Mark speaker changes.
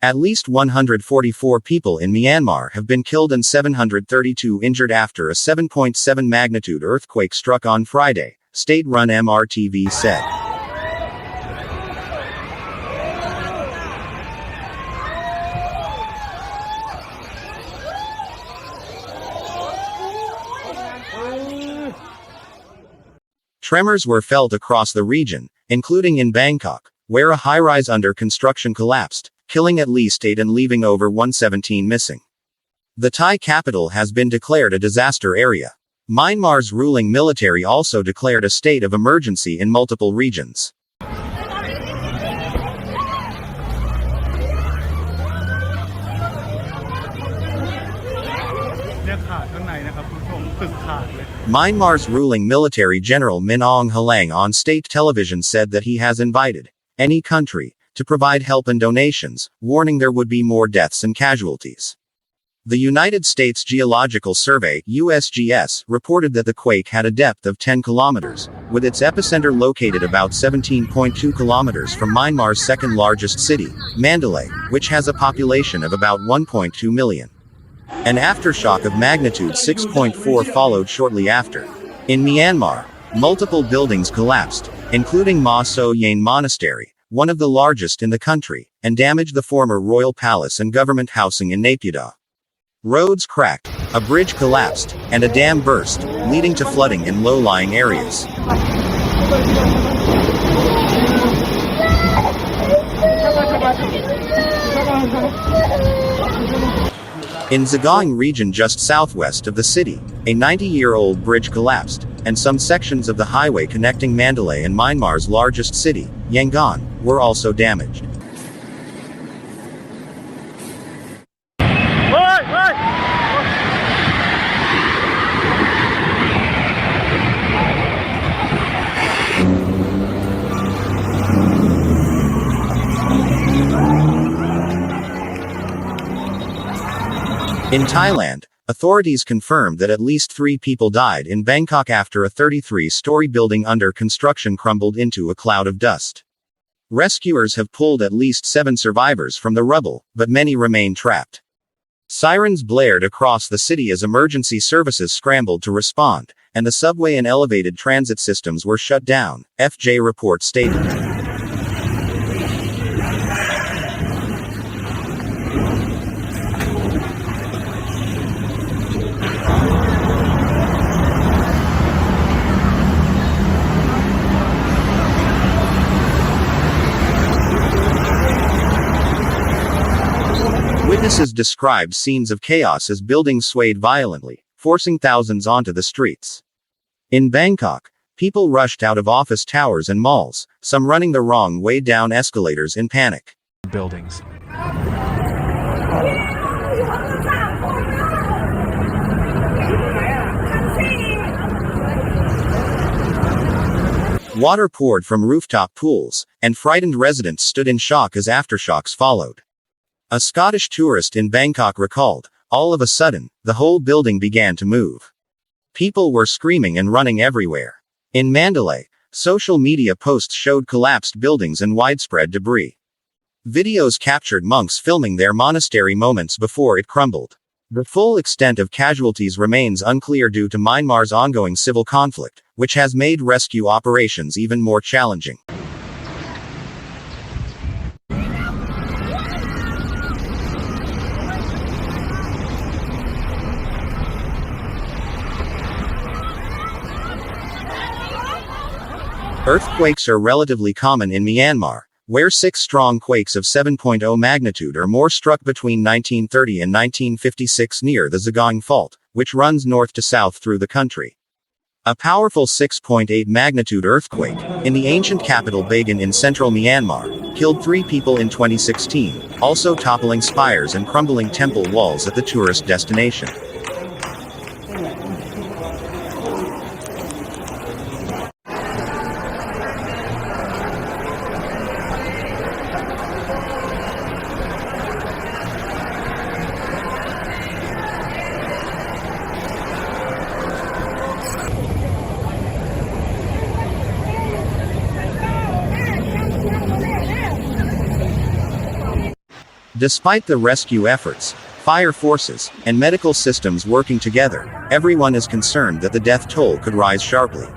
Speaker 1: At least 144 people in Myanmar have been killed and 732 injured after a 7.7 magnitude earthquake struck on Friday, state-run MRTV said. Tremors were felt across the region, including in Bangkok, where a high-rise under construction collapsed, killing at least 8 and leaving over 117 missing. The Thai capital has been declared a disaster area. Myanmar's ruling military also declared a state of emergency in multiple regions. Myanmar's ruling military general Min Aung Hlaing on state television said that he has invited any country to provide help and donations, warning there would be more deaths and casualties. The United States Geological Survey (USGS) reported that the quake had a depth of 10 kilometers, with its epicenter located about 17.2 kilometers from Myanmar's second largest city, Mandalay, which has a population of about 1.2 million. An aftershock of magnitude 6.4 followed shortly after. In Myanmar, multiple buildings collapsed, including Ma So Yen Monastery, one of the largest in the country, and damaged the former royal palace and government housing in Naypyidaw. Roads cracked, a bridge collapsed, and a dam burst, leading to flooding in low-lying areas. In Zagaing region just southwest of the city, a 90-year-old bridge collapsed, and some sections of the highway connecting Mandalay and Myanmar's largest city, Yangon, were also damaged. In Thailand, authorities confirmed that at least 3 people died in Bangkok after a 33-story building under construction crumbled into a cloud of dust. Rescuers have pulled at least 7 survivors from the rubble, but many remain trapped. Sirens blared across the city as emergency services scrambled to respond, and the subway and elevated transit systems were shut down, FJ report stated. Witnesses described scenes of chaos as buildings swayed violently, forcing thousands onto the streets. In Bangkok, people rushed out of office towers and malls, some running the wrong way down escalators in panic.
Speaker 2: Buildings.
Speaker 1: Water poured from rooftop pools, and frightened residents stood in shock as aftershocks followed. A Scottish tourist in Bangkok recalled, all of a sudden, the whole building began to move. People were screaming and running everywhere. In Mandalay, social media posts showed collapsed buildings and widespread debris. Videos captured monks filming their monastery moments before it crumbled. The full extent of casualties remains unclear due to Myanmar's ongoing civil conflict, which has made rescue operations even more challenging. Earthquakes are relatively common in Myanmar, where 6 strong quakes of 7.0 magnitude or more struck between 1930 and 1956 near the Zagaing Fault, which runs north to south through the country. A powerful 6.8 magnitude earthquake, in the ancient capital Bagan in central Myanmar, killed 3 people in 2016, also toppling spires and crumbling temple walls at the tourist destination. Despite the rescue efforts, fire forces, and medical systems working together, everyone is concerned that the death toll could rise sharply.